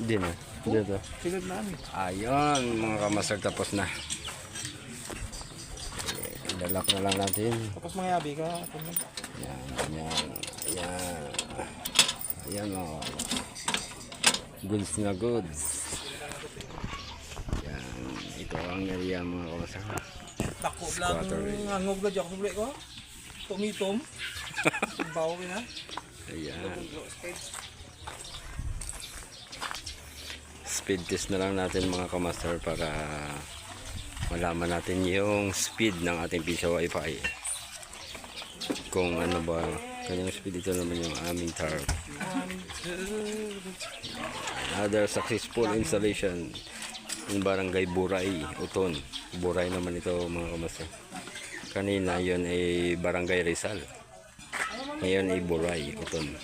Hindi na. Dito. Silid na ani. Ayun, mga kamaster, tapos na. Ilalak na lang natin. Tapos mangyayari ka. Yan, yan, yan. Ayan o. Goods na goods. Yan. Ito ang area mga kamaster. Tako Squatter, lang angog ka dyan. Kumuli ko. Tumitom. Bawo ka na. Ayan. Speed test na lang natin mga kamaster para malaman natin yung speed ng ating Piso Wi-Fi. Kung ano ba kanyang speed. Ito naman yung aming tower. Another successful installation in Barangay Buray, Uton. Buray naman ito mga kamaster. Kanina yun ay Barangay Rizal. Ngayon ay Buray, Uton.